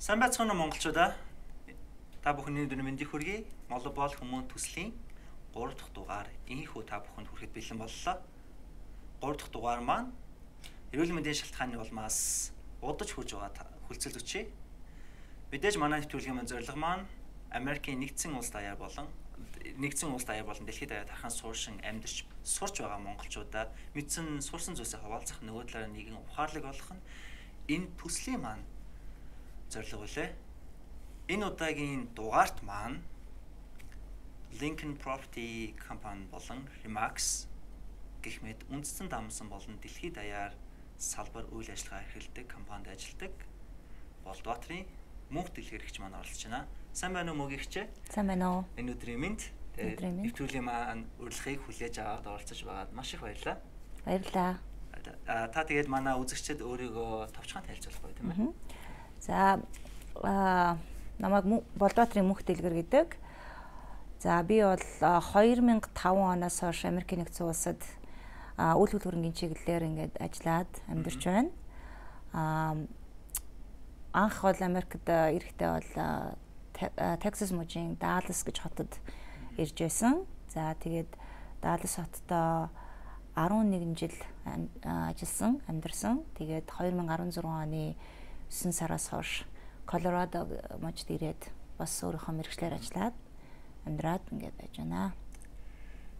Сайн байцгаана уу монголчуудаа. Та бүхний өдөр мэндийг хүргэе. Mlobal Humun төслийн 3 дахь дугаар ийнхүү та бүхэнд хүрэхэд бэлэн боллоо. 3 дахь дугаар маань эрүүл мэндийн шалтгааны улмаас удаж хүрж байгаа хүлцэл өчье. Мэдээж манай нэвтрүүлгийн маань зорилго маань Америкын Нэгдсэн Улсад болон дэлхийд даяар тархан сууршин амьдарч сурч байгаа монголчуудаа мэдсэн сурсан зүйлсээ хуваалцах, нөгөө талаараа нэгэн ухаарлаг болгох нь энэ төслийн маань зорилго үлээ. Энэ удаагийн дугаарт маань Lincoln Property компани болон Remax гэх мэт үндэстэн дамсан болон дэлхийд даяар салбар үйл ажиллагаа эрхэлдэг компанид ажилладаг Boldбаатарын Мөнхдэлгэр гэгч маань оролцож байна. Сайн байна уу Moogie гэгчээ? Сайн байна уу? Энэ өдрийн мэнд нэвтрүүлгийн маань урилгыг хүлээж аваад оролцож байгаад маш их баярлалаа. Баярлалаа. Та тэгээд манай үзэгчдэд өөрийгөө товчхон танилцуулах бай тийм ээ. За намайг Boldбаатарын Мөнхдэлгэр гэдэг. За би бол 2005 оноос хойш Америкын Нэгдсэн Улсад үйл хөрөнгийн чиглэлээр ингээд ажиллаад амьдарч байна. Анх бол Америкт ирэхдээ бол Texas мужийн Dallas гэж хотод ирж байсан. За тэгээд Dallas хотод 11 жил ажилласан, амьдарсан. Тэгээд 2016 оны 9 сараас хойш Колорадо мужид ирээд бас өөрийнхөө мэргэжлээр ажиллаад амьдраад ингээд байж байна.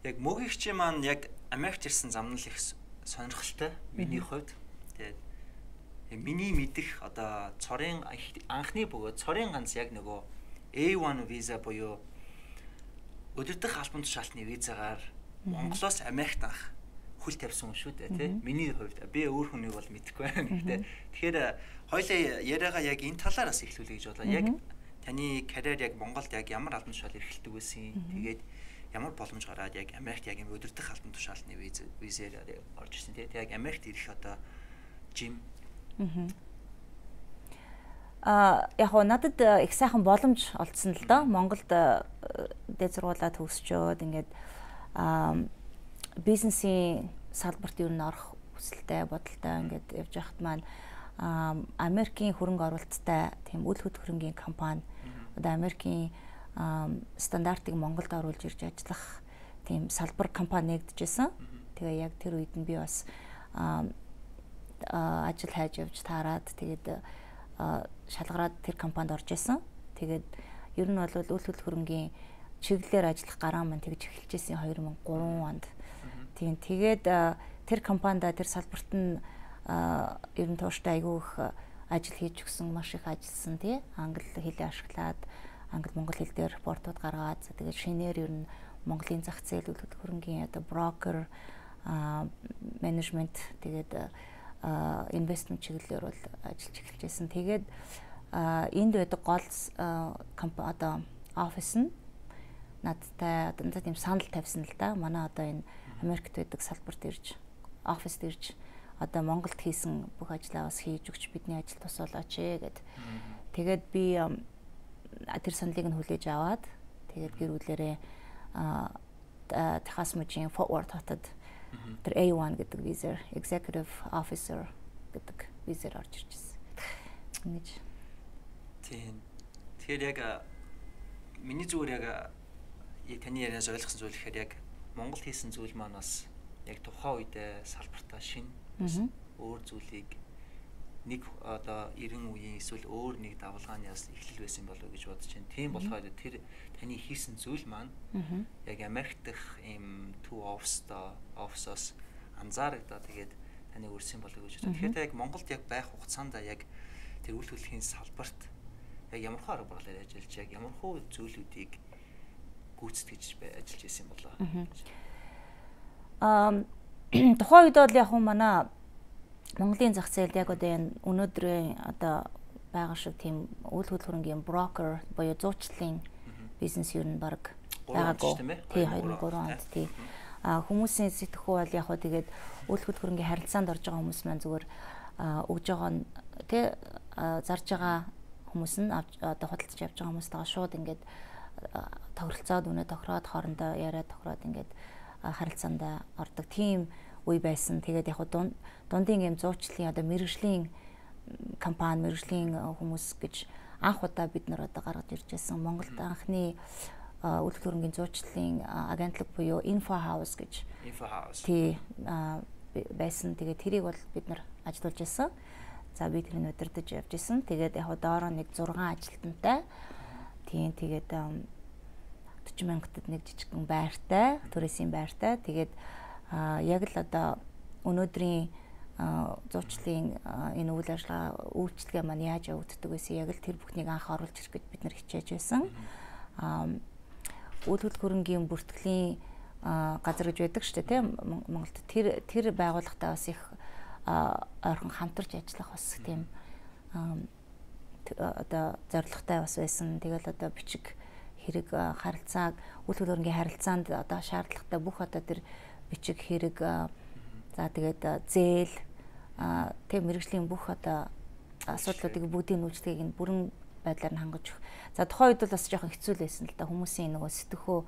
Яг Moogie гэгчийн маань яг Америкт ирсэн зам нь л их сонирхолтой миний хувьд. Тэгээд миний мэдих одоо цорын анхны бөгөөд цорын ганц яг нөгөө A1 виза буюу өдөртөх албан тушаалтны визагаар Монголоос Америкт анх хөл тавьсан юм шүү дээ тий. Миний хувьд би өөр хүнийг бол мэдэхгүй байна гэхдээ тэгэхээр хоёлаа яриагаа яг энэ талаараас эхлүүлэе гэж бодлоо. Яг таны карьер яг Монголд яг ямар албан тушаал эрхэлдэг байсан? Тэгээд ямар боломж гараад яг Америкт яг юм өдөртөх албан тушаалтны визээр орж ирсэн тий. Яг Америкт ирэх одоо жим яг хоо надад их сайхан боломж олдсон л доо. Монголд дээд сургуулаа төгсчөөд ингээд бизнесийн салбарт юу н орох хүсэлтэй бодолтой ингээд явж байхад маань Америкийн хөрөнгө оруулалттай тийм үйл хөдлөхөрөнгийн компани одоо Америкийн стандартыг Монголд оруулж ирж ажиллах тийм салбар компани нэгдэжсэн. Тэгээ яг тэр үед нь би бас ажил хайж явж таарад тэгээд шалгараад тэр компанид орж исэн. Тэгээд ер нь бол үйл хөдлөхөрөнгийн чиглэлээр ажиллах гараа маань тэгж эхэлжсэн 2003 онд. Тийм тэгээд тэр компанид тэр салбарт нь ер нь тууштай айгүй их ажил хийж өгсөн, маш их ажилласан тий. Англи хэлээ ашиглаад монгол хэл дээр репортууд гаргаад тэгээд шинээр ер нь Монголын зах зээл үйл хөдлөхөрөнгийн одоо брокер менежмент тэгээд инвестмент чиглэлээр бол ажиллаж эхэлжсэн. Тэгээд энд байдаг гол одоо офис нь надтай одоо тийм санал тавьсан л да. Манай одоо энэ Америкт байдаг салбарт ирж оффист ирж одоо Монголд хийсэн бүх ажлаа бас хийж өгч бидний ажил тусуулаач гэд. Тэгээд би тэр саналыг нь хүлээж аваад тэгээд гэр бүлээрээ Техас мужийн Forward хотод тэр A1 гэдэг визээр Executive Officer гэдэг визээр орж ирчихсэн. Ингэж. Тийм. Тэгэхээр яг миний зүгээр яг таны ярианаас ойлгосон зүйл ихээр яг Монголд хийсэн зүйл маань бас яг тухайн үедээ салбартаа шин өөр зүйлийг нэг одоо 90 үеийн эсвэл өөр нэг давалгааны бас эхлэл байсан болов уу гэж бодож байна. Тийм болохоор тэр таны хийсэн зүйл маань яг Америк дахь ийм төв офсоос анзаарагдаад тэгээд таны өрсөн болов уу гэж бодож. Тэгэхээр яг Монголд яг байх хугацаанд яг тэр үйл хөдлөлийн салбарт яг ямар хөө арга барилаар ажиллаж яг ямар хөө зүйлүүдийг гүйцэтгэж ажиллаж байсан болоо. Тухайн үед бол яг манай Монголын зах зээлд яг одоо энэ өнөөдрийн одоо байгаа шиг тийм үйл хөдлөхөрөнгийн брокер буюу зуучлалын бизнес ер нь баг байгаагүй. Тий 2003 онд тий. Хүмүүсийн сэтгэхүй бол яг хөө тэгээд үйл хөдлөхөрөнгийн харилцаанд орж байгаа хүмүүс маань зүгээр өгж байгаа нь тий зарж байгаа хүмүүс нь одоо худалдаж явж байгаа хүмүүстээ шууд ингээд тохиролцоод үнэ тохироод хоорондоо яриад тохироод ингээд харилцаанд ордог тийм үе байсан. Тэгээд яг дундын юм зуучлалын одоо мэргэжлийн компани, мэргэжлийн хүмүүс гэж анх удаа бид нар одоо гаргаж ирж байсан Монголд анхны хөдлөх хөрөнгийн зуучлалын агентлаг буюу ийнхүү хаус гэж тий байсан. Тэгээд тэрийг бол бид нар ажиллуулж байсан. За би тэрийг удирдах явж исэн. Тэгээд яг доороо нэг 6 ажилтнтай. Тийм тэгээд 40 мянгатад нэг жижигхэн байртай, төрөөсийн байртай. Тэгээд яг л одоо өнөөдрийн зуучлалын энэ үйл ажиллагаа үйлчлэгээ маань яаж явагддаг байсан яг л тэр бүхнийг анх оруулж ирэх гэж бид нар хичээж байсан. Хөдлөх хөрөнгийн бүртгэлийн газар гэж байдаг шүү дээ тийм Монголд тэр байгууллагатай бас их ойрхон хамтарч ажиллах бас тийм одоо зорилготой бас байсан. Тэгэл одоо бичиг хэрэг харилцааг хөдлөх хөрөнгийн харилцаанд одоо шаардлагатай бүх одоо тэр бичиг хэрэг за тэгээд зээл тийм мэргэжлийн бүх одоо асуудлуудыг бүгдийг нүүлжлэгийг нь бүрэн байдлаар нь хангаж өгөх. За тухайн үед бол бас жоохон хэцүү байсан л да хүмүүсийн нөгөө сэтгэхүй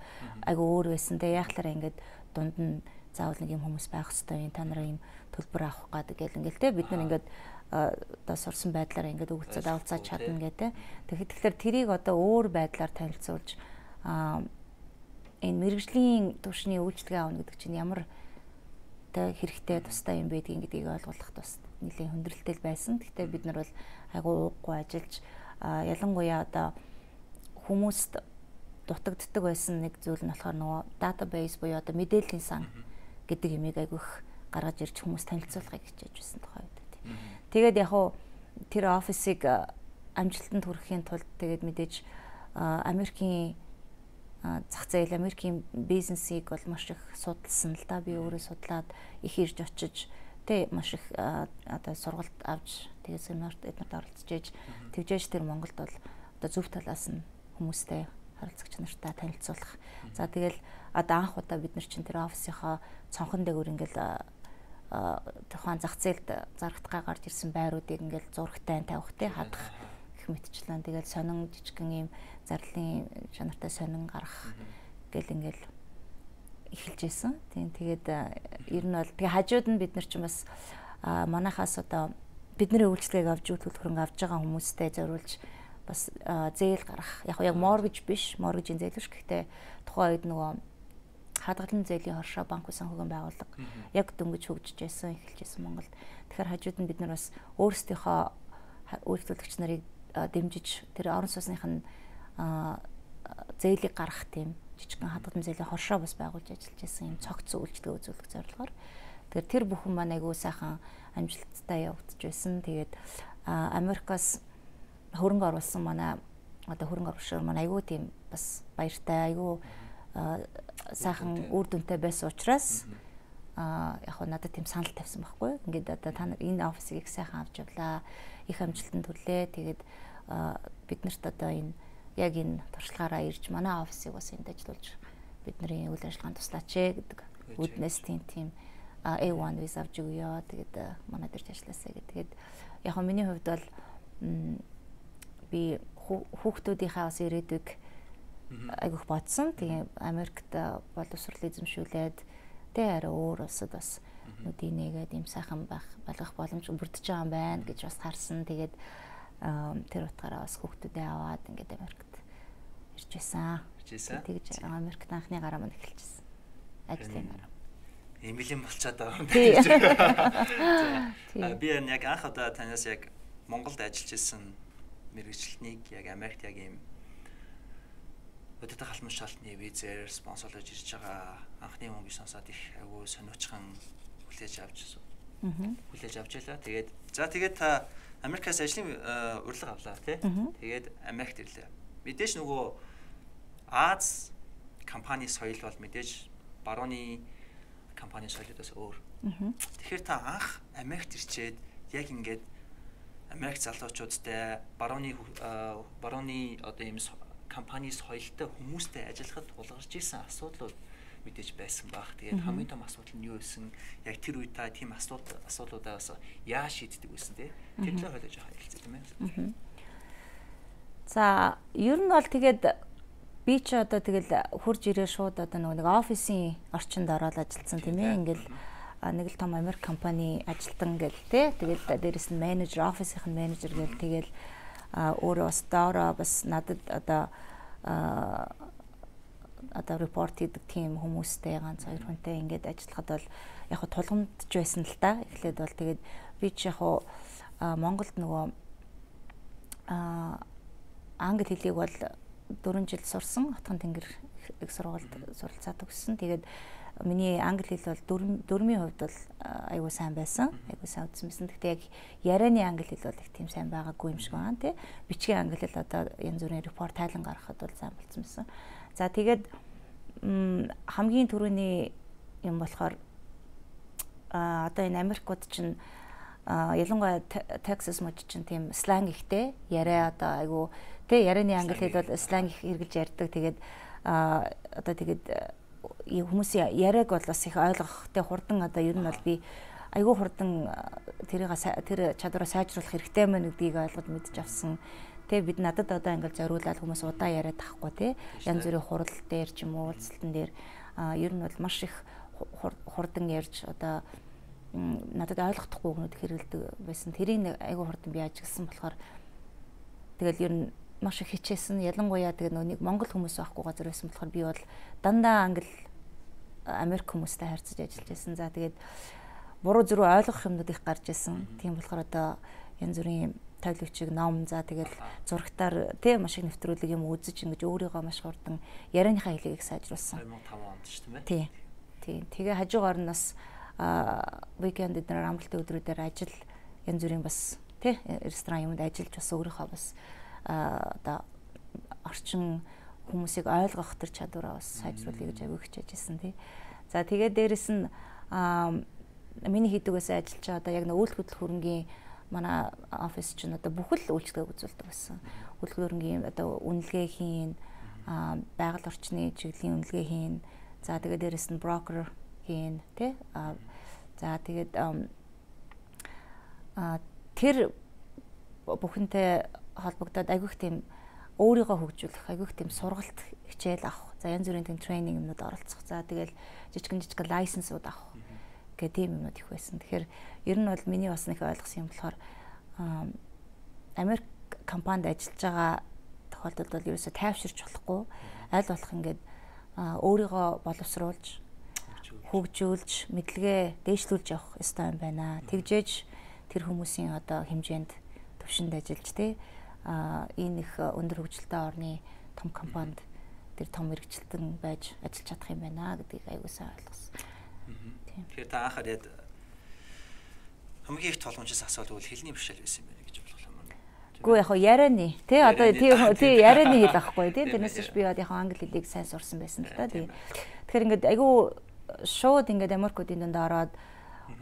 айгу өөр байсан. Тэгээ яахлаараа ингээд дунд нь заавал нэг юм хүмүүс байх хэвээр та нараа юм төлбөр авах гэдэг гэл ингээл те бид нар ингээд одоо сурсан байдлаараа ингээд өгүүлцээд авалцаад чадна гэдэг. Тэгэхээр тэрийг одоо өөр байдлаар танилцуулж энэ мэргэжлийн түвшний үйлчлэгээ авах гэдэг чинь ямар хэрэгтэй тустай юм байдгийг гэдгийг ойлгуулах тус нэлээд хүндрэлтэй байсан. Гэхдээ бид нар бол айгу ууггүй ажиллаж ялангуяа одоо хүмүүст дутагддаг байсан нэг зүйл нь болохоор нөгөө database буюу одоо мэдээллийн сан гэдэг юмыг айгу их гаргаж ирж хүмүүс танилцуулахыг хичээж байсан тухай үед. Тэгээд яг хуу тэр офисыг амжилтанд хүрэхийн тулд тэгээд мэдээж Америкийн зах зээл Америкийн бизнесийг бол маш их судалсан л да. Би өөрөө судлаад их ирж очиж тэ маш их одоо сургалт авч тэгээд семинарт эднэрт оролцож ээж тэгжээж тэр Монголд бол одоо зөв талаас нь хүмүүстэй харилцагч нартай танилцуулах. За тэгэл одоо анх удаа бид нар чинь тэр офисынхаа цонхон дээгүүр ингээл тухайн зах зээлд зарагдгаа гарч ирсэн байруудыг ингээл зурагтай тавих тэ хадах гэх мэтчлэн тэгэл сонин жижигхэн ийм зарлалын чанартай сонин гарах гэл ингээл эхэлж исэн. Тийм тэгээд ер нь бол тэгээ хажууд нь бид нар ч бас манайхаас одоо бидний үйлчлэгийг авч хөдлөх хөрөнгө авж байгаа хүмүүстэй зориулж бас зээл гарах. Яг mortgage биш, mortgage-ийн зээл биш. Гэхдээ тухайн үед нөгөө хадгалан зээлийн хоршоо банк санхүүгийн байгууллага яг дөнгөж хөгжиж байсан, эхэлж байсан Монголд. Тэгэхээр хажууд нь бид нар бас өөрсдийнхөө үйлчлүүлэгч нарыг дэмжиж тэр орон сууцных нь зээлийг гаргах тийм жижигхэн хадгалан зээлийн хоршоо бас байгуулж ажиллаж байсан юм цогц үйлчлэгээ үзүүлэх зорилгоор. Тэгэхээр тэр бүхэн маань айгүй сайхан амжилттай явагдаж байсан. Тэгээд Америкаас хөрөнгө оруулсан манай одоо хөрөнгө оруулагч маань айгүй тийм бас баяртай айгүй сайхан үр дүнтэй байсан учраас яг надад тийм санал тавьсан байхгүй. Ингээд одоо та нар энэ офисыг их сайхан авч явлаа. Их амжилтанд хүрлээ. Тэгээд биднэрт одоо энэ яг энэ туршлагаараа ирж манай офисыг бас энд ажиллуулж бидний үйл ажиллагаанд туслаач гэдэг үднэс тийм A1 виз авч өгөө. Тэгээд манай дэрж ажилласаа гэдэг. Тэгээд яг миний хувьд бол би хүүхдүүдийнхаа бас ирээдүйг айгүйх бодсон. Тэгээ Америкт боловсрол эзэмшүүлээд тэ арай өөр улсад бас нүдийг нэгээд юм сайхан болгох боломж бүрдэж байгаа юм байна гэж бас харсан. Тэгээд тэр утгаараа бас хүүхдүүдээ аваад ингээд Америкт ирж байсан. Тэгж Америкт анхны гараа мань эхэлчихсэн. Ажлын гараа. Эмилийн болцоод байгаа юм байна. Би яг анх удаа танаас яг Монголд ажиллаж исэн мэргэжилтнийг яг Америкт яг ийм өдөрт халмын шалтны визээр спонсорлож ирж байгаа анхны мөнгө сонсоод их агуу сониучхан хүлээж авч ялаа. Тэгээд та Америкаас ажлын урилга авлаа тий. Тэгээд Америкт ирлээ. Мэдээж нөгөө Аз компани соёл бол мэдээж барууны компани соёлоос өөр. Тэгэхээр та анх Америкт ирчээд яг ингээд Америк залуучуудтай барууны одоо ийм компани соёлтой хүмүүстэй ажиллахад тулгарч ирсэн асуудлууд мэдээж байсан баг. Тэгээд хамгийн том асуудал нь юу байсан? Яг тэр үед та тийм асуудлуудаас яаж шийддэг байсан те? Тэр талаар хэлж байгаа хэлцээ тийм ээ. За, ер нь бол тэгээд би ч одоо тэгэл хурж ирээ шууд одоо нэг офисын орчинд ороод ажилласан тийм ээ. Ингээл нэг л том Америк компани ажилтан гэл те. Тэгэл дээрэс нь менежер, офисийн менежер гэл тэгэл өөрөө бас доороо бас надад одоо репорт хийдэг тийм хүмүүстэй ганц хоёр хүнтэй ингээд ажиллахад бол яг хөө тулгамдж байсан л та. Эхлээд бол тэгээд би ч яг хөө Монголд нөгөө англи хэлийг бол 4 жил сурсан. Хотхон тэнгэр их сургуульд суралцаад өгсөн. Тэгээд миний англи хэл бол дөрмийн хувьд бол аюу сайн байсан. Аюу сайн үзсэн байсан. Гэхдээ яг ярианы англи хэл бол их тийм сайн байгаагүй юм шиг байна тий. Бичгийн англи хэл одоо янз бүрийн репорт тайлан гаргахад бол сайн болсон байсан. За тэгээд хамгийн түрүүний юм болохоор одоо энэ Америкууд чинь ялангуяа Texas мод чинь тийм сленг ихтэй яриа одоо айгу тий ярианы англи хэл бол сленг их хэрэгжилж ярьдаг. Тэгээд одоо тэгээд хүмүүсийн яриаг бол бас их ойлгох тий хурдан одоо ер нь бол би айгу хурдан тэр чадвараа сайжруулах хэрэгтэй мэн гэдгийг ойлгож мэдж авсан. Тэ бид надад одоо ингээл зориулаад хүмүүс удаа яриад тахгүй тий янз бүрийн хурал дээр ч юм уу уулзалтан дээр ер нь бол маш их хурдан ярьж одоо надад ойлгохдохгүй өгнөд хэрэгэлдэг байсан. Тэрийг айгүй хурдан би ажигласан болохоор тэгэл ер нь маш их хичээсэн. Ялангуяа тэгээ нэг монгол хүмүүс байхгүй газар байсан болохоор би бол дандаа англи Америк хүмүүстэй харьцаж ажиллаж байсан. За тэгээд буруу зүрх ойлгох юмнууд их гарч ирсэн. Тийм болохоор одоо янз бүрийн тавилвчиг ном за тэгэл зурагтаар тий маш их нэвтрүүлэг юм үзэж ингэж өөрийгөө маш хурдан ярианыхаа хэлийг сайжруулсан. 2005 онд шүү дээ. Тий. Тий. Тэгээ хажуугаар нь бас weekend дээр амралтын өдрүүдээр ажил янз бүрийн бас тий ресторан юмд ажиллаж бас өөрийнхөө бас одоо орчин хүмүүсийг ойлгох төр чадвараа бас сайжруулъя гэж авиг хичээжсэн тий. За тэгээ дээрэс нь миний хийдэг байсан ажил чи одоо яг нэг үйл хөдлөх хөрөнгийн манай офис чинь одоо бүхэл үйлчлэгийг үзүүлдэг байсан. Хөдлөх хөрөнгийн одоо үнэлгээ хийн, байгаль орчны чиглэлийн үнэлгээ хийн. За тэгээ дээрэс нь брокер хийн тий. За тэгээд тэр бүхэнтэй холбогдоод айгүйх тийм өөрийгөө хөгжүүлэх, айгүйх тийм сургалт хичээл авах. За янз бүрийн тийм тренинг юмнууд оролцох. За тэгэл жижигэн лайсенсууд авах гэх тийм юмнууд их байсан. Тэгэхээр ер нь бол миний бас нэг ойлгосон юм болохоор Америк компанид ажиллаж байгаа тохиолдолд бол ерөөсөө тайвширч болохгүй. Аль болох ингээд өөрийгөө боловсруулж, хөгжүүлж, мэдлэгээ дээшлүүлж явах ёстой юм байна. Тэгжээж тэр хүмүүсийн одоо хэмжээнд төвшөнд ажиллаж тий энэ их өндөр хөгжилтэй орны том компанид тэр том мэргэжилтэн байж ажиллаж чадах юм байна гэдгийг аягүй сайн ойлгосон. Тэгэхээр та анхаар яд хамгийн их тулгамжаас асуул бол хэлний бишэл байсан юм байна гэж болох юм байна. Гүү яг ярианы тий одоо тий ярианы хэл ахгүй тий тэрнээс би яг англи хэлийг сайн сурсан байсан л да тий. Тэгэхээр ингээд айгүй шууд ингээд Америкуудын донд ороод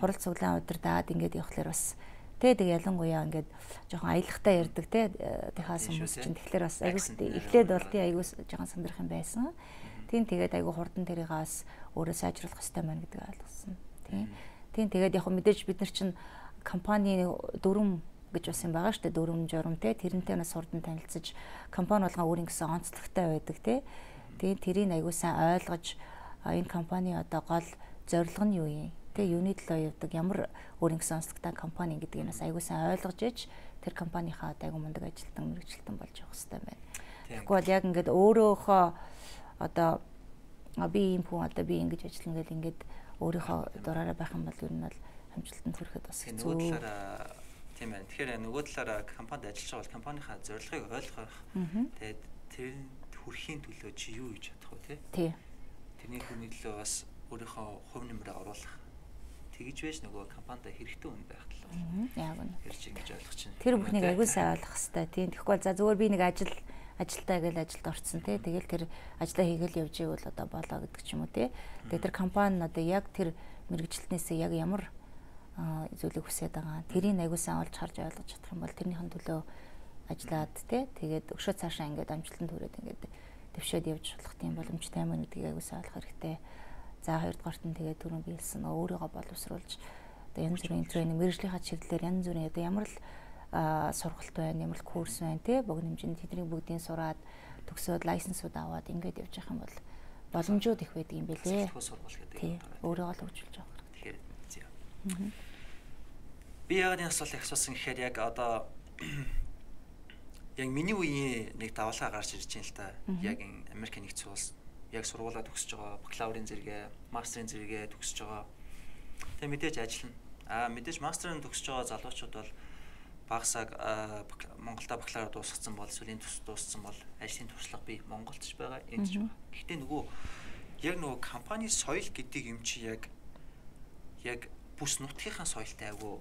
хурал цуглаан удирдаад ингээд явхлаар бас тэгээ ялангуяа ингээд жоохон аялагтай ярьдаг тий Техас хүмүүс чинь тэгэхээр бас айгүй эхлээд бол тий айгүй жоохон сандрах юм байсан. Тийм тэгээд айгүй хурдан тэрийг бас өөрөө сайжруулах хэрэгтэй байна гэдгийг ойлгосон. Тийм тэгээд яг мэдээж бид нар чинь компани дүрм гэж бас юм байгаа шүү дээ. Дүрм журам тий тэрнтэй нас хурдан танилцаж компани болгон өөрийн гэсэн онцлогтой байдаг тий. Тэгээд тэрийг айгүй сайн ойлгож энэ компани одоо гол зорилго нь юу юм? Тэ юуны төлөө явдаг ямар өөрийн гэсэн онцлогтой компани гэдгийг бас айгүй сайн ойлгож иж тэр компанийхаа айгүй мундаг ажилтан мэргэжилтэн болж явах хэрэгтэй байна. Тэгэхгүй бол яг ингээд өөрөөхөө одоо би ийм хүн одоо би ингэж ажиллана гэл ингээд өөрийнхөө дураараа байх юм бол ер нь бол хамжилтанд хүрэхэд бас хэцүү. Нөгөө талаараа тийм байна. Тэгэхээр нөгөө талаараа компанид ажиллаж байгаа бол компанийхаа зорилгыг ойлгох. Тэгээд тэр хүрэхийн төлөө чи юу хийж чадах вэ тий? Тэрний хүний төлөө бас өөрийнхөө хувь нэмрээ оруулах. Тэгж байж нөгөө компанид хэрэгтэй хүн байх талаа. Яг үнэ. Тэр чинь ингэж ойлгох чинь. Тэр бүхнийг аягүй сайн ойлгох хэрэгтэй. Тийм. Тэгэхгүй бол за зүгээр би нэг ажилтаа гэж ажилд орсон тий. Тэгэл тэр ажлаа хийгээл явж ивэл одоо болоо гэдэг ч юм уу тий. Тэгээ тэр компани одоо яг тэр мэргэжилтнээсээ яг ямар зүйлийг хүсэж байгаа. Тэрийг аягүй сайн олж харж ойлгож чадах юм бол тэрнийхэн төлөө ажиллаад тий. Тэгээд өшөө цаашаа ингээд амжилтанд хүрээд ингээд дэвшээд явж болох тийм боломжтой юм гэдгийг аягүй сайн ойлгох хэрэгтэй. За хоёрдугаарт нь тэгээд түрүүн биелсэн өөрийгөө боловсруулж одоо янз бүрийн тренинг мэргэжлийнхаа чиглэлээр янз бүрийн одоо ямар л сургалт байна, ямар л курс байна тий богино хэмжээнд тэдний бүгдийг сураад төгсөөд лайсенсууд аваад ингээд явж явах юм бол боломжууд их байдаг юм бэлээ. Тий өөрийгөө л хөгжүүлж явах хэрэгтэй. Тэгэхээр би яг энэ асуултыг асуусан гэхээр яг одоо яг миний үеийн нэг давалгаа гарч ирж байна л та. Яг энэ Америкын Нэгдсэн Улс яг сургуулаа төгсөж байгаа, бакалаврын зэрэгээ, мастерын зэрэгээ төгсөж байгаа. Тэгээ мэдээж ажиллана. Мэдээж мастерын төгсөж байгаа залуучууд бол багасаг Монголда бакалавр дуусгасан бол эсвэл энэ төс дууссан бол ажлын туршлага би Монголд ч байгаа, энд ч байгаа. Гэхдээ яг нөгөө компани соёл гэдэг юм чи яг бүс нутгийнхаа соёлтой айгүй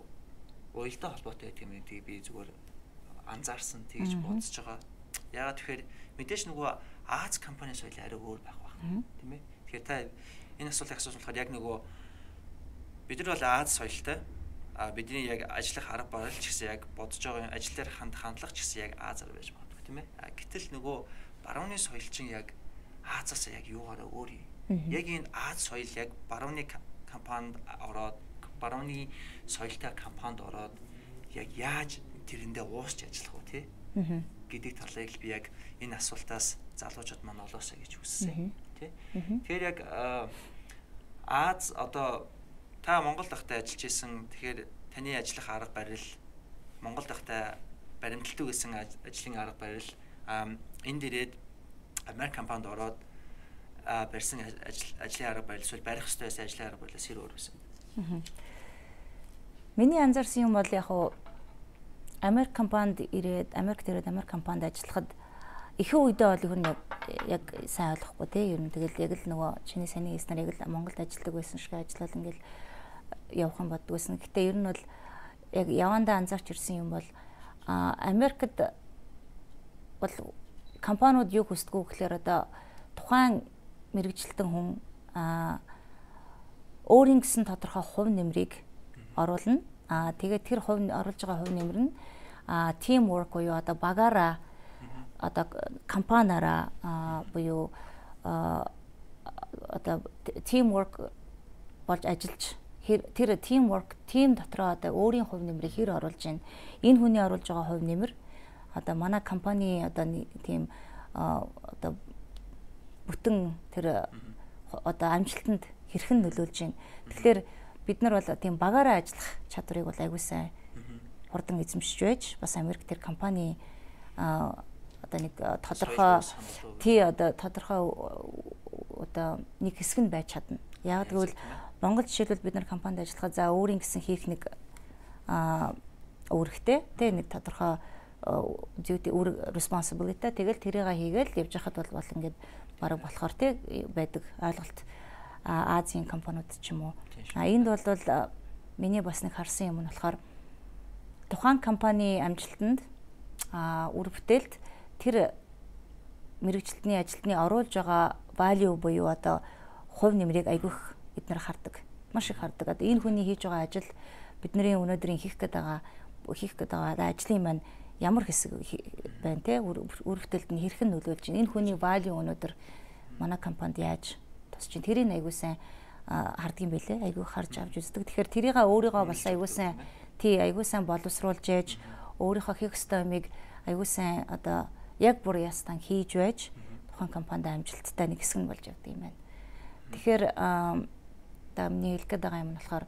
уялдаа холбоотой гэдэг юм би зүгээр анзаарсан тэгж бодож байгаа. Яагаад тэгэхээр мэдээж нөгөө Аз компани соёл арай өөр байх байх. Тийм ээ. Тэгэхээр та энэ асуултыг асуусан болохоор яг нөгөө бид нар бол Аз соёлтой. Бидний яг ажиллах арга барил ч гэсэн яг бодож байгаа ажил дээр хандлах ч гэсэн яг Азар байж магадгүй тийм ээ. Гэтэл нөгөө барууны соёл чинь яг Азаас яг юугаараа өөр юм. Яг энэ Аз соёл яг барууны компанид ороод барууны соёлтой компанид ороод яг яаж тэрэндээ уусч ажиллах вэ тий гэдэг талыг би яг энэ асуултаас залуучууд маань олоосаа гэж хүссэн тий. Тэгэхээр яг Аз одоо та Монгол дахтай ажиллаж исэн тэгэхээр таны ажиллах арга барил Монгол дахтай баримталдаг гэсэн ажлын арга барил энд ирээд Америк компанид ороод барьсан ажлын арга барил эсвэл барих ёстой байсан ажлын арга барилаас хэр өөр байсан. Миний анзаарсан юм бол яг Америк компанид ирээд Америк компанид ажиллахад ихэнх үедээ бол ер нь яг сайн ойлгохгүй тий ер нь тэгэл яг л нөгөө чиний саний хийснээр яг л Монголд ажилладаг байсан шиг ажиллал ингээл явах юм боддгүйсэн. Гэтэ ер нь бол яг явандаа анзаарч ирсэн юм бол Америкт бол компаниуд юу хүсдэггүй гэхээр одоо тухайн мэргэжилтэн хүн өөрийн гэсэн тодорхой хувь нэмрийг оруулна. Тэгээд тэр хувь оруулж байгаа хувь нэмэр нь team work буюу одоо багаараа одоо компаниараа буюу одоо team work болж ажиллаж тэр team work team дотроо одоо өөрийн хувь нэмрийг хэр оруулж байна. Энэ хүний оруулж байгаа хувь нэмэр одоо манай компани одоо тийм одоо бүтэн тэр одоо амжилтанд хэрхэн нөлөөлж байна. Тэгэхээр бид нар бол тийм багаараа ажиллах чадварыг бол аягүй сайн хурдан эзэмшиж байж бас Америк тэр компани одоо нэг тодорхой одоо нэг хэсэг нь байж чадна. Яагаад гэвэл Монгол жишээлбэл бид нар компанид ажиллахад за өөрийн гэсэн хийх нэг үүрэгтэй тийм нэг тодорхой duty responsibility тэгэл тэрийг хийгээл явж хахад бол ингээд бараг болохоор тий байдаг ойлголт Азийн компаниуд ч юм уу. Энд бол миний бас нэг харсан юм нь болохоор тухайн компани амжилтанд үр бүтээлд тэр мэргэжилтний ажилтны оруулж байгаа value буюу одоо хувь нэмрийг айгүйх бид нар хардаг. Маш их хардаг. Одоо энэ хүний хийж байгаа ажил бидний өнөөдрийн хийх гээд байгаа ажлын маань ямар хэсэг байна те үр бүтээлд нь хэрхэн нөлөөлж байна. Энэ хүний value өнөөдөр манай компанид яаж тусч чинь тэрийг айгүй сайн харддаг юм байлээ. Айгүй харж авч үздэг. Тэгэхээр тэрийг өөрийгөө бас айгүй сайн боловсруулж яаж өөрийнхөө хийх ёстой юмыг айгүй сайн одоо яг бүр ястан хийж байж тухайн компанид амжилттай нэг хэсэг нь болж явдаг юм байна. Тэгэхээр одоо миний хэлэх гээд байгаа юм нь болохоор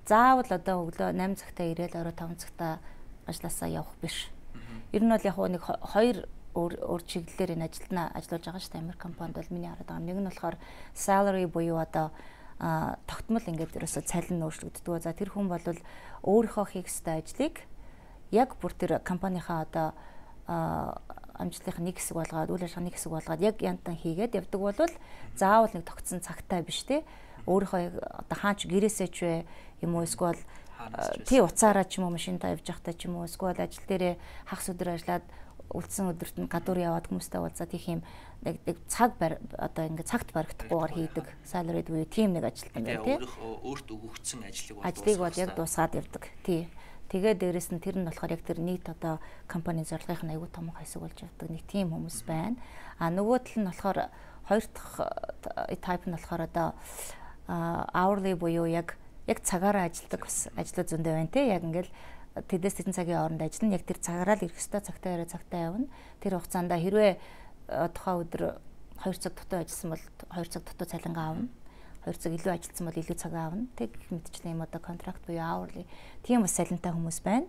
заавал одоо өглөө 8 цагтаа ирээл орой 5 цагтаа ажилласаа явах биш. Ер нь бол яг нэг хоёр өөр чиглэлээр энэ ажиллаж байгаа шүү дээ. Америк компанид бол миний хараад байгаа. Нэг нь болохоор salary буюу одоо тогтмол ингээд ерөөсө цалин өөрчлөгддөг. За тэр хүн бол өөрийнхөө хийх ёстой ажлыг яг бүр тэр компанийнхаа одоо амжилтын нэг хэсэг болгоод үйл ажиллагааны нэг хэсэг болгоод яг янтан хийгээд явдаг бол заавал нэг тогтсон цагтай биш те. Өөрийнхөө одоо хаач гэрээсээ ч вэ юм уу эсвэл тий уцаараа ч юм уу машинтаа явж байхдаа ч юм уу эсвэл ажил дээрээ хагас өдөр ажиллаад үлдсэн өдөрт нь гадуур яваад хүмүүстэй уулзаад их юм нэг цаг одоо ингээд цагт баригдахгүйгээр хийдэг salaried буюу team нэг ажилтан байна тий. Өөрт өгөгдсөн ажлыг бол яг дуусгаад явдаг. Тий. Тэгээд дээрэс нь тэр нь болохоор яг тэр нийт одоо компани зорилгын аягүй том хэсэг болж явдаг нэг team хүмүүс байна. Нөгөө тал нь болохоор хоёр дахь type нь болохоор одоо hourly буюу яг цагаараа ажилладаг бас ажлууд зөндөө байна тий. Яг ингээд тэдээс тэдэн цагийн хооронд ажиллана. Яг тэр цагаараа л ирэх ёстой цагтаа ирээ цагтаа явна. Тэр хугацаанд хэрвээ тухайн өдөр 2 цаг дутуу ажилласан бол 2 цаг дутуу цалингаа авна. 2 цаг илүү ажилласан бол илүү цаг авна. Тэг гэх мэтчлэн юм одоо контракт буюу hourly. Тийм бас цалинтай хүмүүс байна.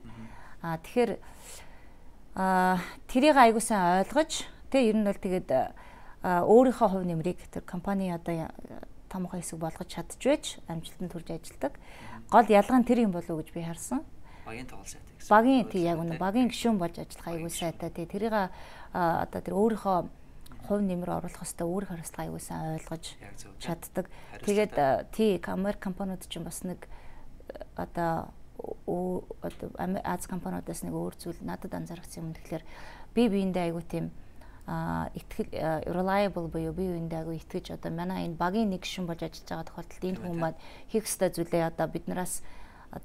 Тэгэхээр тэрийг аягүй сайн ойлгож тэг ер нь бол тэгээд өөрийнхөө хувь нэмрийг тэр компани одоо томхон хэсэг болгож чадчихвэж амжилтанд хүрж ажилладаг. Гол ялгаа нь тэр юм болов уу гэж би харсан. Багийн тоглол сайтай гэсэн. Багийн тий яг үнэ багийн гишүүн болж ажиллах аягүй сайтай тий тэрийг одоо тэр өөрийнхөө хувь нэмэр оруулах хэвээр өөрийнхөө хариуцлага аягүй сайн ойлгож чаддаг. Тэгээд тий Америк компаниуд чинь бас нэг одоо Аз компаниудаас нэг өөр зүйл надад анзаарчихсан юм. Тэгэхээр би биендээ аягүй тийм итгэл reliable буюу би биендээ аягүй итгэж одоо манай энэ багийн нэг гишүүн болж ажиллаж байгаа тохиолдолд энэ хүмүүс хийх ёстой зүйлээ одоо биднээс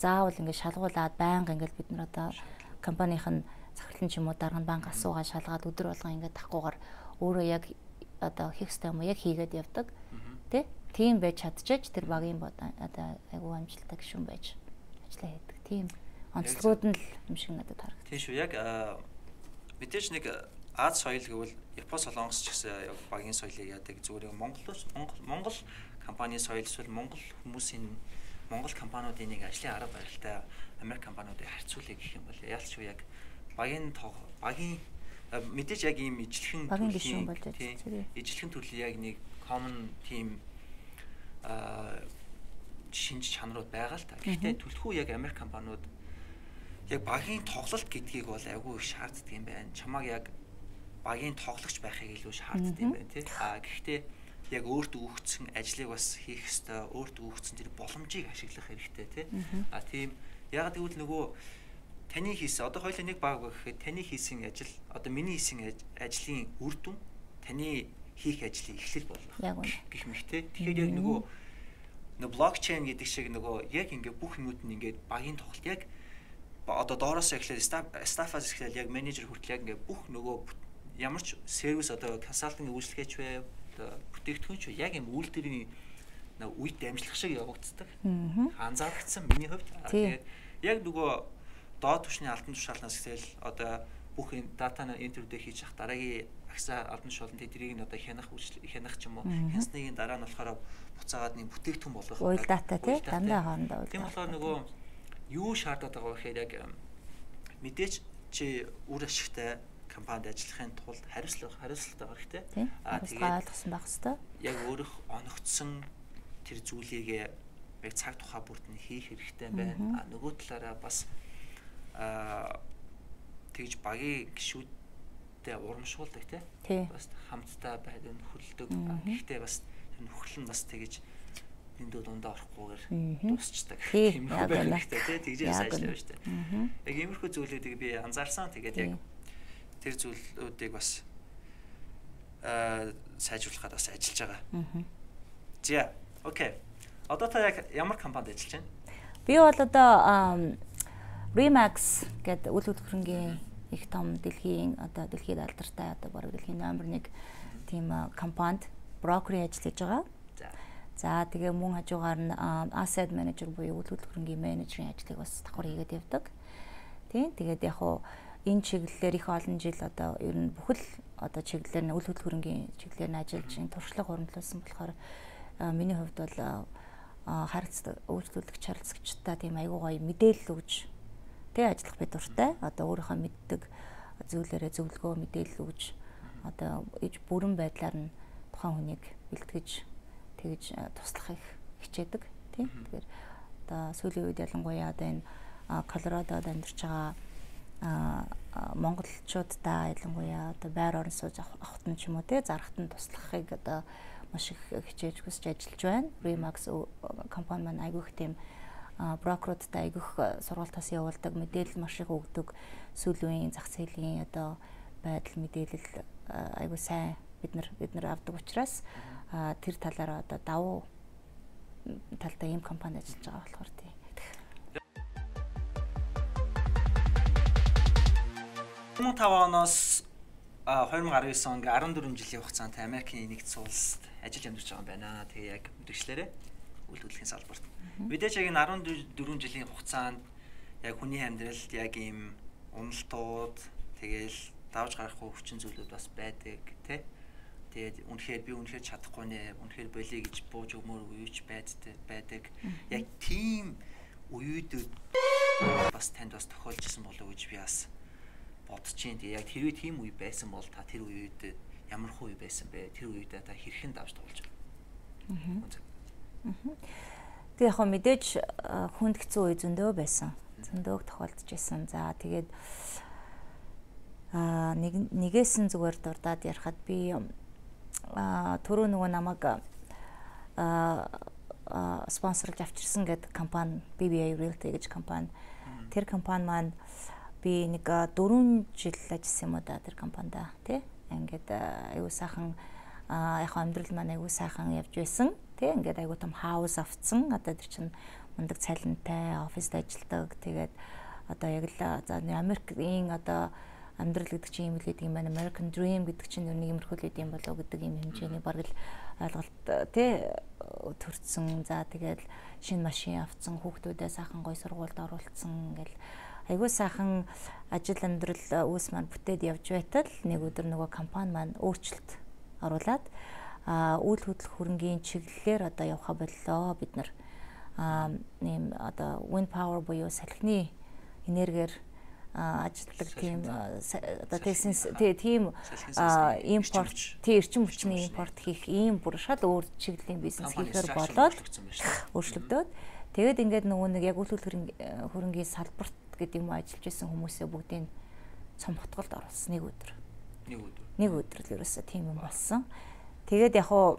заавал ингээд шалгуулад байнга ингээд бид нар одоо компанийн захирлын ч юм уу дарга банк асуугаад шалгаад өдөр болгон ингээд тахгүйгээр өөрөө яг одоо хийх ёстой юм уу яг хийгээд явдаг. Тэ? Тийм байж чадчихж тэр багийн одоо аягүй амжилттай гишүүн байж ажиллаа хийдэг. Тийм онцлогуд нь л юм шиг надад харагдав. Тийм шүү. Яг мэдээж нэг Аз соёл гэвэл Япон солонгос ч гэсэн багийн соёлыг яадаг зүгээр Монгол компани соёл эсвэл Монгол хүмүүсийн Монгол компаниудын нэг ажлын арга барилтай Америк компаниудыг харьцуулъя гэх юм бол яалч яг багийн мэдээж яг ийм ижлэхэн төрлийн болж ажиллаж ижлэхэн төрлийн яг нэг common team шинж чанарууд байгаа л та. Гэхдээ төлхөө яг Америк компаниуд яг багийн тоглолт гэдгийг бол айгүй их шаарддаг юм байна. Чамаг яг багийн тоглогч байхыг илүү шаарддаг юм байна тий. Гэхдээ яг өөртөө өгсөн ажлыг бас хийх ёстой, өөртөө өгсөн тэр боломжийг ашиглах хэрэгтэй тий. Тийм яг тэгвэл нөгөө таны хийсэн одоо хоёулаа нэг баг гэхэд таны хийсэн ажил одоо миний хийсэн ажлын үр дүн таны хийх ажлын эхлэл болно гэх мэт тий. Тэгэхээр яг нөгөө блокчейн гэдэг шиг нөгөө яг ингээ бүх юмуд нь ингээ багийн тоглолт яг одоо доороос эхлээд стаффаас эхлээд яг менежер хүртэл яг ингээ бүх нөгөө ямар ч сервис одоо консалтинг үйлчлэгээч бай одоо бүтээгдэхүүн ч яг юм үйлдвэрийн үед дамжлах шиг явагддаг. Анзаарчихсан миний хувьд. Тэгээд яг нөгөө доод түвшний алтан тушаалнаас эхлээл одоо бүх энэ датаны интервью хийж явах дараагийн агсаа албан тушаалн тэдрийг нь одоо хянах ч юм уу хянсныгийн дараа нь болохоор буцаагаад нэг бүтээгдэхүүн болгох. Уйл дата тий дандаа хоорондоо уйл. Тийм болохоор нөгөө юу шаардаад байгаа вэ гэхээр яг мэдээж чи үр ашигтай компанид ажиллахын тулд хариуцлагатай байх хэрэгтэй. Тэгээд ойлгосон байх хэрэгтэй. Яг өөрөх оногдсон тэр зүйлийг яг цаг тухай бүрд нь хийх хэрэгтэй байна. Нөгөө талаараа бас тэгж багийн гишүүдтэй урамшуулдаг тий. Бас хамтдаа байдаг хөлдөг. Гэхдээ бас нөхрөл нь бас тэгж энд дундаа орохгүйгээр дуусчдаг. Тийм хэрэгтэй тий. Тэгж ажиллаж штэ. Яг иймэрхүү зүйлүүдийг би анзаарсан. Тэгээд яг тэр зүйлүүдийг бас сайжруулахад бас ажиллаж байгаа. За, окей. Одоо та яг ямар компанид ажиллаж байна? Би бол одоо Remax гэдэг үйл хөдлөнгийн их том дэлхийн одоо дэлхийд алдартай одоо бараг дэлхийн номер 1 тийм компанид брокерийн ажиллаж байгаа. За тэгээ мөн хажуугаар нь asset manager буюу үйл хөдлөнгийн менежерийн ажлыг бас давхар хийгээд явдаг. Тийм тэгээд яг хуу энэ чиглэлээр их олон жил одоо ер нь бүхэл одоо чиглэлээр нь үйл хөдлөнгийн чиглэлээр нь ажиллаж туршлага хөрөнгөлүүлсэн болохоор миний хувьд бол харилцаа үйлчлүүлэгч харилцагчтай тийм айгуу гоё мэдээлэл өгж тэг ажиллах би дуртай. Одоо өөрийнхөө мэддэг зүйлээрээ зөвлөгөө мэдээлэл өгж одоо бүрэн байдлаар нь тухайн хүнийг бэлтгэж тэгж туслахыг хичээдэг тийм. Тэгэхээр одоо сүүлийн үед ялангуяа одоо энэ Колорадод амьдарч байгаа монголчуудаа ялангуяа одоо байр орон сууж авахтан ч юм уу тий зарахт нь туслахыг одоо маш их хичээж хүсэж ажиллаж байна. Remax компани маань айгүйх тийм брокеруудтай айгүйх сургалтаас явуулдаг мэдээлэл маш их өгдөг. Сүүлийн зах зээлийн одоо байдал мэдээлэл айгүй сайн бид нар авдаг учраас тэр талаараа одоо давуу талтай ийм компани ажиллаж байгаа болохоор тий. 2005 оноос 2019 он 14 жилийн хугацаанд Америкын Нэгдсэн Улсад ажиллаж амьдарч байгаа юм байна. Тэгээ яг мэргэжлээрээ үйл хөдлөлийн салбарт. Мэдээж яг энэ 14 жилийн хугацаанд яг хүний амьдралд яг ийм уналтууд тэгээл давж гарахгүй хүчин зүйлүүд бас байдаг тий. Тэгээд би үнэхээр чадахгүй нэ, үнэхээр болиё гэж бууж өгмөр үеч байдаг. Яг тийм үеүдүүд бас танд бас тохиолж исэн болов уу гэж би бас бодож чинь яг тэр үед тийм үе байсан бол та тэр үед ямар хувь байсан бэ? Тэр үед та хэрхэн давж туулж байгаа? Тэг яг мэдээж хүнд хэцүү үе зөндөө байсан. Зөндөөг тохиолдож байсан. За тэгээд нэгээс нь зүгээр дурдаад ярихад би түрүү нөгөө намайг спонсорлж авчирсан гэдэг компани BBA Realty гэж компани. Тэр компани маань би нэг 4 жил ажилласан юм уу да тэр компанид тий. Ингээд аюу сайхан яг амьдрал маань аюу сайхан явж байсан. Тий ингээд аюу том хаус авцсан. Одоо тэр чинь мундаг цалинтай оффист ажилладаг. Тэгээд одоо яг л за Америкийн одоо амьдрал гэдэг чинь юм л гэдэг юм байна. American Dream гэдэг чинь нэг иймэрхүү л юм болоо гэдэг юм хэмжээний бараг л ойлголт тий төрсөн. За тэгээд шинэ машин авцсан, хүүхдүүдээ сайхан гой сургуульд оруулсан ингээл айгүй сайхан ажил амьдрал үүс маань бүтээд явж байтал нэг өдөр нөгөө компани маань өөрчлөлт оруулаад үйл хөдлөх хөрөнгийн чиглэлээр одоо явха боллоо бид нар нэм одоо wind power буюу салхины энергиэр ажилладаг тийм одоо тийм импорт тийм эрчим хүчний импорт хийх ийм бүр шал өөр чиглэлийн бизнес хийхээр болоод өөрчлөгдөөд тэгээд ингээд нөгөө нэг яг үйл хөдлөх хөрөнгийн салбарт гэдэг юм ажиллаж исэн хүмүүсээ бүгдийг цомхотголд оруулсан нэг өдөр. Нэг өдөр л ерөөсөө тийм юм болсон. Тэгээд яг хуу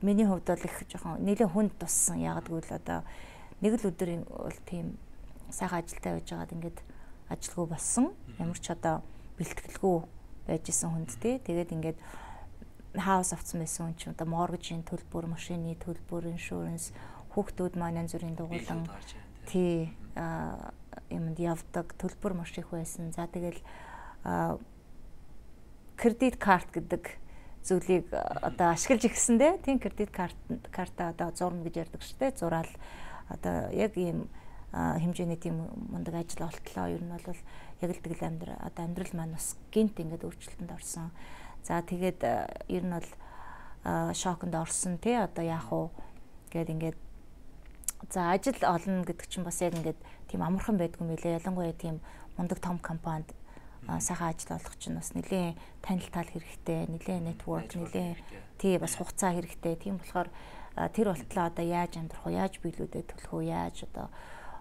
миний хувьд бол их жоохон нэлээд хүнд туссан. Яагаад гэвэл одоо нэг л өдөр бол тийм сайхан ажилтаа байж байгаад ингээд ажилгүй болсон. Ямар ч одоо бэлтгэлгүй байж исэн хүнд тий. Тэгээд ингээд хаус авсан байсан хүн чинь одоо моргежийн төлбөр, машины төлбөр, иншуранс, хүүхдүүд маань янз бүрийн дугуулan тий юмд явдаг төлбөр маш их байсан. За тэгэл кредит карт гэдэг зүйлийг одоо ашиглаж ирсэндээ тийм кредит карта одоо зурна гэж ярьдаг шүү дээ. Зураал одоо яг ийм хэмжээний тийм мундаг ажил олтлоо. Ер нь бол яг л тэгэл амьдрал маань бас гинт ингээд өөрчлөлтөнд орсон. За тэгээд ер нь бол шоконд орсон тий одоо яах вэ гэд ингээд за ажил олно гэдэг чинь бас яг ингээд тийм амархан байдгүй мөлий. Ялангуяа тийм мундаг том компанид сайхан ажил олох чинь бас нэлийн танил тал хэрэгтэй, нэлийн network, нэлийн тий бас хугацаа хэрэгтэй. Тийм болохоор тэр болтлоо одоо яаж амьдрах вэ? Яаж биелүүдэд төлөх вэ? Яаж одоо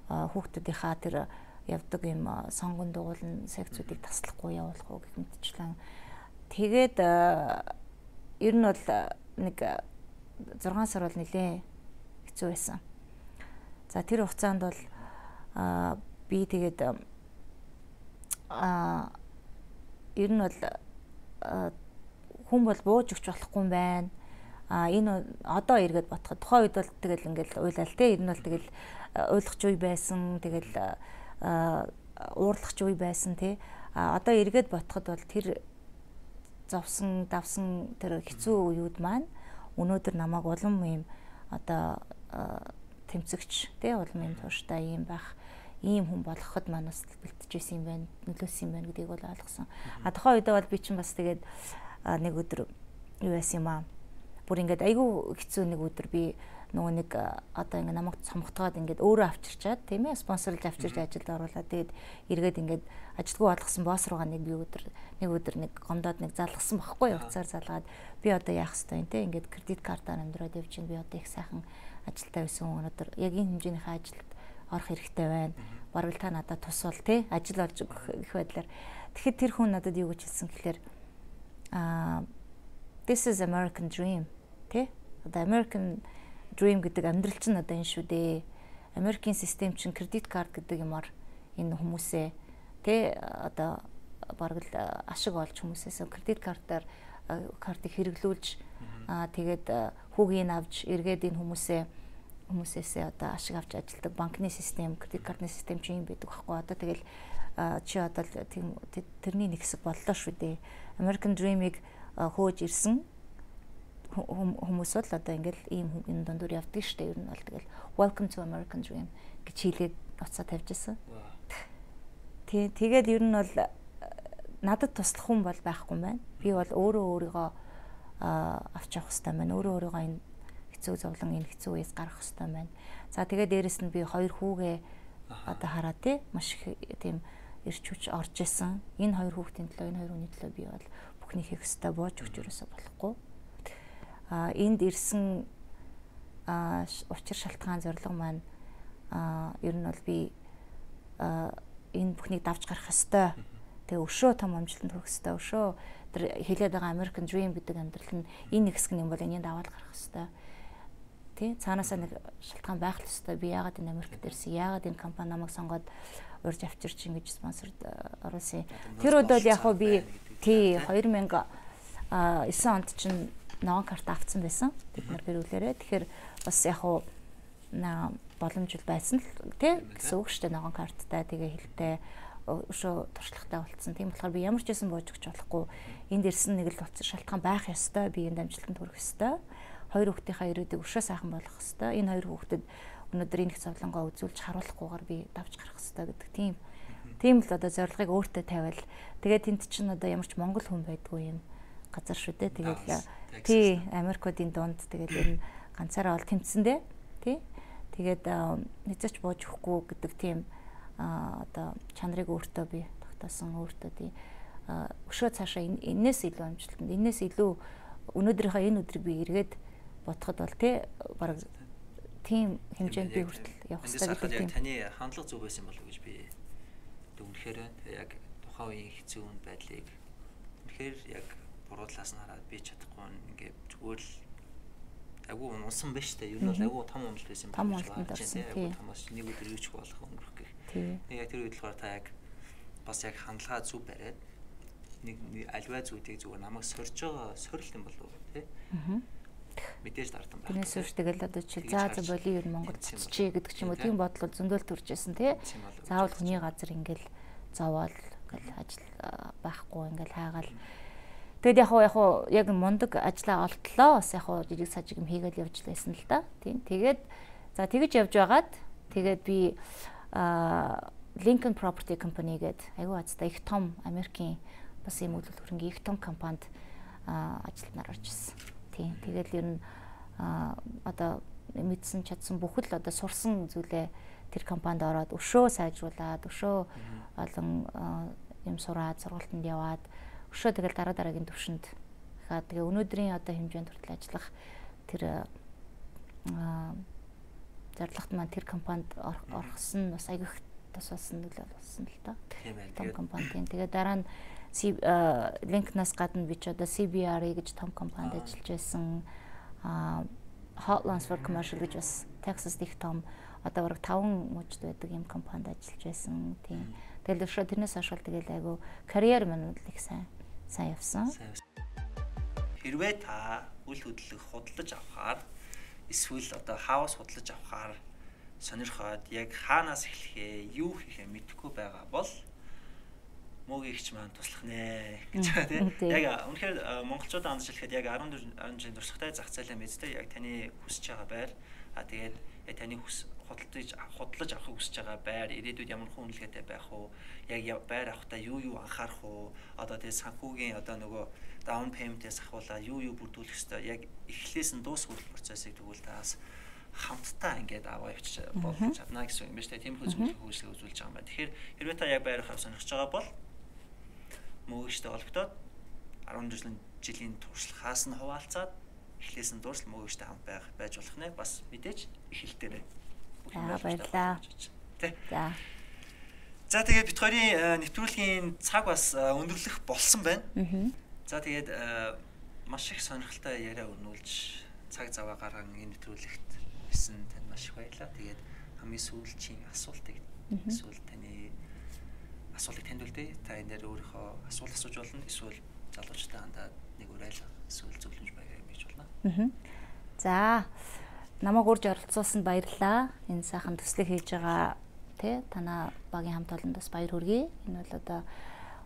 хүүхдүүдийнхаа тэр явдаг юм сонгон дугуулн секцүүдийг таслахгүй явуулах уу гэх мэтчлэн. Тэгээд ер нь бол нэг 6 сар бол нэлийн хэцүү байсан. За тэр хугацаанд бол би тэгээд ер нь бол хүн бол бууж өгч болохгүй юм байна. Энэ одоо эргээд бодоход тухайн үед бол тэгэл ингээл уйлал те ер нь бол тэгэл ойлгоч үе байсан тэгэл уурлагч үе байсан те одоо эргээд бодоход бол тэр зовсон давсан тэр хэцүү үеуд маань өнөөдөр намайг улам юм одоо тэмцэгч те улам юм тууштай юм байх ийм хүн болгоход маань бас бэлтжижсэн юм байна нөлөөсөн юм байна гэдгийг бол ойлгосон. Тухайн үедээ бол би чинь бас тэгээд нэг өдөр юу байсан юм аа бүр ингээд айгүй хэцүү нэг өдөр би нөгөө нэг одоо ингээд намайг цомготгоод ингээд өөрөө авчирчаад тийм ээ спонсорлж авчирч ажилд оруулаад тэгээд эргээд ингээд ажилтгүй болгосон босс руугаа нэг өдөр нэг гомдоод нэг залгсан багхгүй уцаар залгаад би одоо яах ёстой юм те ингээд кредит картаар амьдраад явж чинь би одоо их сайхан ажилтаа байсан өнөөдөр яг энэ хэмжээнийхээ ажилд орох хэрэгтэй байна. Бараг л та надад тусвал те ажил олж их байдлаар тэгэхэд тэр хүн надад юу гэж хэлсэн гэхээр this is American dream те одоо American dream гэдэг амьдрал чинь одоо энэ шүү дээ. Америкийн систем чинь кредит карт гэдэг юмар энэ хүмүүсээ тэ одоо бараг л ашиг олж хүмүүсээс кредит картаар картыг хэрэглүүлж тэгээд хүүгийн авч эргээд энэ хүмүүсээсээ одоо ашиг авч ажилдаг банкны систем, кредит картны систем чинь юм байдаг байхгүй. Одоо тэгэл чи одоо тийм тэрний нэг хэсэг боллоо шүү дээ. American Dream-ийг хөөж ирсэн хүмүүс бол одоо ингээл ийм энэ дундуур явдаг штэ ер нь бол тэгэл welcome to American Dream гэж хэлээд уцаа тавьж ирсэн. Тэгээд ер нь бол надад туслах хүн бол байхгүй юм байна. Би бол өөрийгөө авч явах хэрэгтэй байна. Өөрийгөө энэ хэцүү зовлон энэ хэцүү үеэс гаргах хэрэгтэй байна. За тэгээд дээрэс нь би 2 хүүгээ одоо хараа тий маш их тийм ирч хүч орж исэн. Энэ хоёр хүүхдийн төлөө, энэ хоёр хүний төлөө би бол бүхний хийх ёстой бууж өгч ерөөсө болохгүй. Энд ирсэн учир шалтгаан зорилго маань ер нь бол би энэ бүхнийг давж гарах ёстой. Тэгээ өшөө том амжилтанд хүрэх ёстой. Өшөө тэр хэлээд байгаа American Dream гэдэг амьдрал нь энэ хэсэг юм бол энийг даваад гарах ёстой. Тэ цаанаасаа нэг шалтгаан байх л ёстой. Би яагаад энэ Америкт ирсэн? Яагаад энэ компани намайг сонгоод урьж авчирч ингэж спонсорд оруулсан. Тэр үед бол яг хөө би 2009 онд чинь ногоон карт авсан байсан. Бид нар гэрүүлээрээ. Тэгэхээр бас яг хөө боломжтой байсан л тий гэсэн үг шүү дээ. Ногоон карттай тэгээ хэлтэй өшөө туршлагатай болцсон. Тийм болохоор би ямар ч байсан бууж өгч болохгүй. Энд ирсэн нэг л утас шалтгаан байх ёстой. Би энэ амжилтанд хүрэх ёстой. Хоёр хүүхдийнхээ ирээдүйг өшөө сайхан болгох ёстой. Энэ хоёр хүүхдэд өнөөдөр энэ их зовлонгоо үзүүлж харуулахгүйгээр би давж гарах ёстой гэдэг тийм л одоо зорилгыг өөртөө тавиал. Тэгээд тэнд чинь одоо ямар ч монгол хүн байдгүй юм газар шүү дээ. Тэгээд Америкуудын дунд тэгээд ер нь ганцаараа бол тэмцсэн дээ. Тий. Тэгээд нэзэж бууж өгөхгүй гэдэг тийм одоо чанарыг өөртөө би тогтоосон өөртөө тий өшөө цаашаа энээс илүү амжилтанд энээс илүү өнөөдрийнхөө энэ өдрийг би эргээд бодоход бол тий бараг тийм хэмжээнд би хүртэл явах хэрэгтэй гэдэг тийм. Таны хандлага зөв байсан болов уу гэж би үнэхээр яг тухайн үеийн хэцүү байдлыг үнэхээр яг буруулаас нь хараад би чадахгүй ингээд зүгээр л агуу унсан байж тээ. Ер нь бол агуу том уналт байсан юм байна. Тийм. Томоос нэг өдөр юуч болох өнгөрөх гэх. Яг тэр үед болохоор та яг бас яг хандлага зүв бариад нэг альва зүйлийг зүгээр намайг сорж байгаа сорилт юм болов уу тий. Мэдээж дартан байна. Тэрнээс үүш тэгэл одоо чи за боли ер нь Монгол цэцчээ гэдэг ч юм уу тийм бодлол зөндөл төрж байсан тий. Заавал хүний газар ингээл зовоол ингээл ажил байхгүй ингээл хаагаал. Тэгэд яг мундаг ажиллаа олтлоо бас яг жижиг сажиг юм хийгээл явж лээсэн л да. Тийм. Тэгээд за тэгэж явж байгаад тэгээд би Lincoln Property Company гэдэг аюу азтай их том Америкийн бас юм хөдлөх хөрөнгийн их том компанид ажилтнаар орж ирсэн. Тийм. Тэгээд ер нь одоо мэдсэн чадсан бүхэл одоо сурсан зүйлээ тэр компанид ороод өшөө сайжруулад өшөө олон юм сураад сургалтанд яваад өшөө тэгэл дараагийн төвшөнд хаа тэгээ өнөөдрийн одоо хэмжээнд хүртэл ажиллах тэр зорилгот маань тэр компанид орохсон бас аягих тус болсон нөлөө болсон л доо. Тийм компанид. Тэгээ дараа нь Link-наас гадна би ч одоо CBRE гэж том компанид ажиллаж байсан. Hotlines for Commercial гэж бас Texas их том одоо бараг 5 мужид байдаг юм компанид ажиллаж байсан. Тийм. Тэгэл өшөө тэрнээс хойш тэгэл айгу карьер маань их сайн явсан. Хэрвээ та үйл хөдлөх худалдаж авахаар эсвэл одоо хаус худалдаж авахаар сонирхоод яг хаанаас эхлэхээ, юу хийхээ мэдэхгүй байгаа бол Moogie гихч маань туслах нэ гэж байгаа тийм. Яг үнэхээр монголчуудаа хандж хэлэхэд яг 14 жилийн туршлагатай зах зээлээ мэддэг яг таны хүсэж байгаа байр. Тэгээд таны худалдаж авахыг хүсэж байгаа байр ирээдүйд ямар хүн үнэлгээтэй байх уу? Яг байр авахдаа юу анхаарах уу? Одоо тэгээд санхүүгийн одоо нөгөө down payment-ээс ахуулаад юу бүрдүүлэх ёстой. Яг эхлээс нь дуус хүртэл процессыг тэгвэл таас хамтдаа ингээд аваа явчих болох чадна гэсэн юм байна шүү дээ. Тийм хөлбөмбөг хөгжлийг үзүүлж байгаа юм байна. Тэгэхээр хэрвээ та яг байр авах сонирхож байгаа бол Moogieтэй холбогдоод 14 жилийн туршлагаас нь хуваалцаад эхлээс нь дуусал Moogieтэй хамт байж болох нэ бас мэдээж эхэлтээрээ. Баярлалаа. За. За тэгээд бит хоёрын нэвтрүүлгийн цаг бас өндөрлөх болсон байна. За тэгээд маш их сонирхолтой яриа өрнүүлж цаг зав гарган энэ нэвтрүүлэгт ирсэн танд маш их баярлалаа. Тэгээд хамгийн сүүлчийн асуултыг эсвэл таны асуултыг танд үлдээ. Та энэ дээр өөрийнхөө асуулт асууж болно. Эсвэл залуучтай хандаад нэг уриалга эсвэл зөвлөмж байгаад бийж болно. За. Намайг урьж оролцуулсанд баярлалаа. Энэ сайхан төслийг хийж байгаа тий танаа багийн хамт олондоос баяр хүргэе. Энэ бол одоо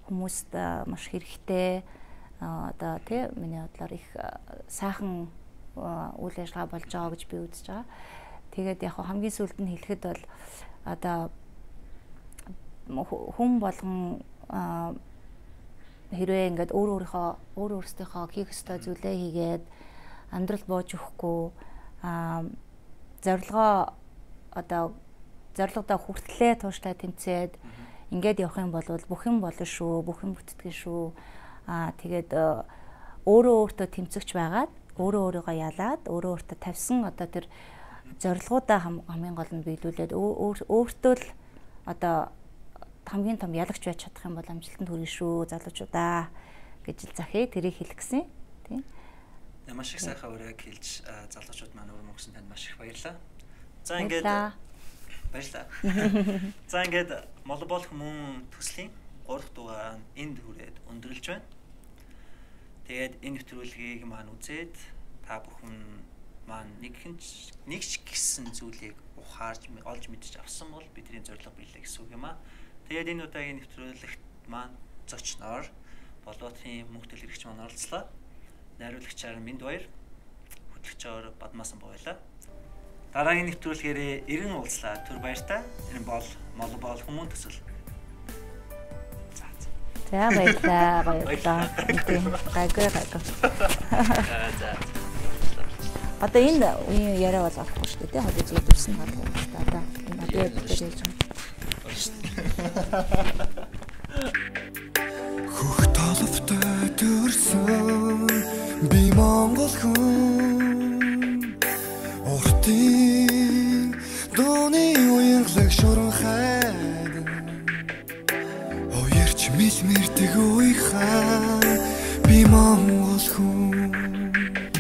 хүмүүст маш хэрэгтэй одоо тий миний бодлоор их сайхан үйл ажиллагаа болж байгаа гэж би үзэж байгаа. Тэгээд яг хамгийн сүүлд нь хэлэхэд бол одоо хүн болгон хэрвээ ингээд өөрсдийнхөө хийх ёстой зүйлээ хийгээд амьдрал бууж өгөхгүй зорилгодоо хүртлээ тууштай тэмцээд ингээд явах юм бол бүх юм болно шүү, бүх юм бүтдгэн шүү. Тэгээд өөрөө өөртөө тэмцэгч байгаад, өөрийгөө ялаад, өөртөө тавьсан одоо тэр зорилгоудаа хамгийн гол нь биелүүлээд өөртөө л одоо хамгийн том ялагч байж чадах юм бол амжилтанд хүрнэ шүү залуучуудаа гэж л захий тэрийг хэлэх гэсэн тийм. Маш их сайхан өрөөг хэлж залуучууд маань өвөрмөцсөн танд маш их баярлалаа. За ингээд баярлалаа. За ингээд Mlobal Humun төслийн 3 дахь дугаар энд хүрээд өндөрлж байна. Тэгээд энэ нэвтрүүлгийг маань үзээд та бүхэн маань нэг ч гэсэн зүйлийг ухаарж олж мэдж авсан бол бидний зорилго биелээ гэсэн үг юм аа. Тэгээд энэ удаагийн нэвтрүүлэгт маань зочноор Boldbaatar-ын Мөнхдэлгэрч маань оролцлоо. Найруулагчаар Мэнд баяр, хөтлөгчөөр Бадмаасан баярлаа. Дараагийн нэвтрүүлгээр эрен уулзлаа. Түр баяртай. Энэ бол Mlobal Humun төсөл. За баярлаа. Гайгүй. За. Одоо энэ үеийн яриа бол авахгүй шүү дээ. Хоол үзээд ирсэн гадаг. Одоо энэ одоо яаж ярьж байгаа. Хөх толовтой төрсөн би Монгол хүн уртын дууны уянгалаг шуран хайд оёрч мэл мэрдэг үе хаан би Монгол хүн